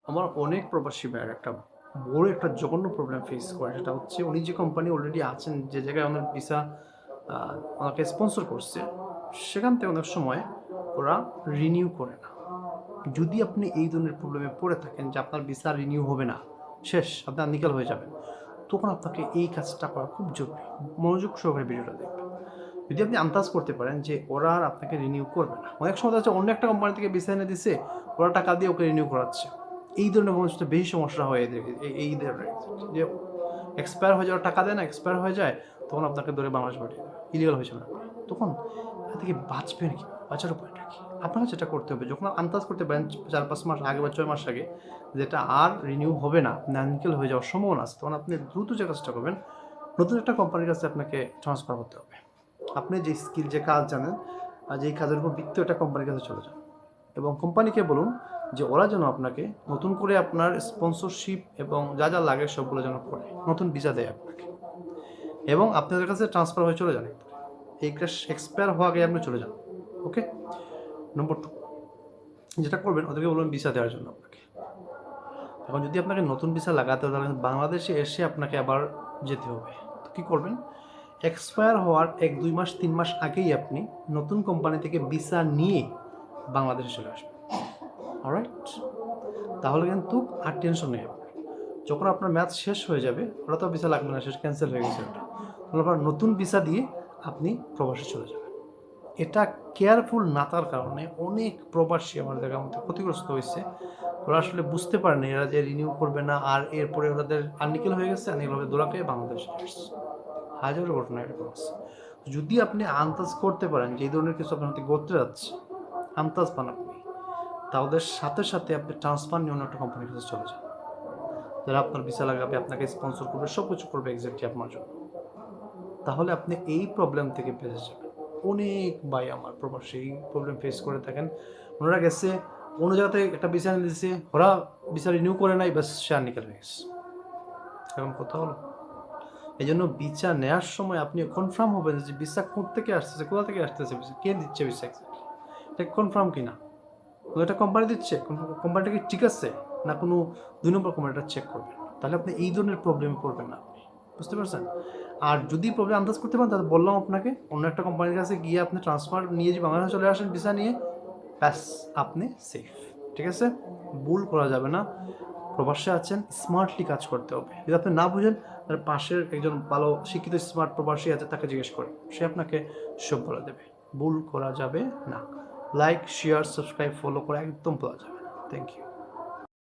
আমার অনেক প্রবাসী ভাইয়ের একটা বড় একটা জঘন্য প্রবলেম ফেস করে। সেটা হচ্ছে উনি যে কোম্পানি অলরেডি আছেন, যে জায়গায় ওনার ভিসা আ ওনাকে স্পন্সর করছে, সেখান থেকে অনেক সময় ওরা রিনিউ করে না। যদি আপনি এই ধরনের প্রবলেমে পড়ে থাকেন যে আপনার ভিসা রিনিউ হবে না, শেষ, আপনি আননিকাল হয়ে যাবেন, তখন আপনাকে এই কাজটা করা খুব জরুরি। মনোযোগ সহকারে ভিডিওটা দেখবেন। যদি আপনি আন্দাজ করতে পারেন যে ওরা আর আপনাকে রিনিউ করবে না। অনেক সময় দেখা যাচ্ছে অন্য একটা কোম্পানি থেকে ভিসা এনে দিছে, ওরা টাকা দিয়ে ওকে রিনিউ করাচ্ছে। এই ধরনের মানুষদের বেশি সমস্যা হয় এদের এই ধরনের যে এক্সপায়ার হয়ে যাওয়ার টাকা দেয় না, এক্সপায়ার হয়ে যায়, তখন আপনাকে ধরে বাংলাদেশ পাঠিয়ে দেবে। ইলিগাল হয়েছে না। তখন এখান থেকে বাঁচবেন কি? বাঁচার উপায়টা কি? আপনাকে যেটা করতে হবে, যখন আন্দাজ করতে পারেন ৪-৫ মাস আগে বা ৬ মাস আগে যেটা আর রিনিউ হবে না, আননিকাল হয়ে যাওয়ার সম্ভাবনা আছে, তখন আপনি দ্রুত যে কাজটা করবেন, নতুন একটা কোম্পানির কাছে আপনাকে ট্রান্সফার করতে হবে। আপনি যে স্কিল, যে কাজ জানেন, যেই কাজের উপর ভিত্তি একটা কোম্পানির কাছে চলে যান এবং কোম্পানিকে বলুন যে ওরা যেন আপনাকে নতুন করে আপনার স্পন্সরশিপ এবং যা যা লাগে সবগুলো যেন করে নতুন ভিসা দেয় আপনাকে, এবং আপনাদের কাছে ট্রান্সফার হয়ে চলে যান। এই ক্রাশ এক্সপায়ার হওয়া আগে আপনি চলে যান। ওকে। নম্বর 2, যেটা করবেন, ওদেরকে বলবেন ভিসা দেওয়ার জন্য আপনাকে। এখন যদি আপনাকে নতুন ভিসা লাগাতে হয়, তাহলে বাংলাদেশে এসে আপনাকে আবার যেতে হবে। তো কী করবেন? এক্সপায়ার হওয়ার ১-২ মাস ৩ মাস আগেই আপনি নতুন কোম্পানি থেকে ভিসা নিয়ে বাংলাদেশে চলে আসবেন। অলরাইট? তাহলে কিন্তু আর টেনশন নেই আপনার। যখন আপনার ম্যাচ শেষ হয়ে যাবে, ওটা তো ভিসা লাগবে না, শেষ, ক্যান্সেল হয়ে গেছে ওটা। তাহলে আপনার নতুন ভিসা দিয়ে আপনি প্রবাসে চলে যাবেন। এটা কেয়ারফুল না থাকার কারণে অনেক প্রবাসী আমার দেখার মধ্যে ক্ষতিগ্রস্ত হয়েছে। ওরা আসলে বুঝতে পারেনি এরা যে রিনিউ করবে না, আর এরপরে ওদের আননিকেল হয়ে গেছে, আননিকেল হয়ে ধরা খেয়ে বাংলাদেশে আসছে। হাজারো ঘটনা এরকম আছে। যদি আপনি আন্দাজ করতে পারেন যে এই ধরনের কিছু আপনার হাতে ঘটতে যাচ্ছে, আন্দাজ পান আপনি, তাদের সাথে সাথে আপনি ট্রান্সফার নিয়ে অন্য একটা কোম্পানির কাছে চলে যান। যারা আপনার ভিসা লাগাবে, আপনাকে স্পন্সর করবে, সব কিছু করবে এক্স্যাক্টলি আপনার জন্য। তাহলে আপনি এই প্রবলেম থেকে বেঁচে যাবেন। অনেক ভাই আমার প্রবাসী এই প্রবলেম ফেস করে থাকেন। ওনারা গেছে অন্য জায়গা থেকে একটা ভিসা এনে দিছে, ওরা ভিসা রিনিউ করে নাই, ব্যাস সে আননিকাল হয়ে গেছে। এখন কথা হলো, এই জন্য ভিসা নেওয়ার সময় আপনি কনফার্ম হবেন যে ভিসা কোত্থেকে আসতেছে, কোথা থেকে আসতেছে ভিসা, কে দিচ্ছে ভিসা এক্সাক্টলি, এটা কনফার্ম কিনা। কোনো একটা কোম্পানি দিচ্ছে, কোম্পানিটা কি ঠিক আছে, না কোনো ২ নম্বর কোম্পানিটা চেক করবেন। তাহলে আপনি এই ধরনের প্রবলেমে পড়বেন না আপনি। বুঝতে পারছেন? আর যদি প্রবলেম আন্দাজ করতে পারেন, তাহলে বললাম আপনাকে অন্য একটা কোম্পানির কাছে গিয়ে আপনি ট্রান্সফার নিয়ে যে বাংলাদেশে চলে আসেন ভিসা নিয়ে, ব্যাস আপনি সেফ। ঠিক আছে? ভুল করা যাবে না। প্রবাসে আছেন, স্মার্টলি কাজ করতে হবে। যদি আপনি না বুঝেন, তাহলে পাশের একজন ভালো শিক্ষিত স্মার্ট প্রবাসী আছে, তাকে জিজ্ঞেস করেন। সে আপনাকে সব বলে দেবে। ভুল করা যাবে না। লাইক, শেয়ার, সাবস্ক্রাইব, ফলো করা একদম ভোলা যাবে না। Thank you.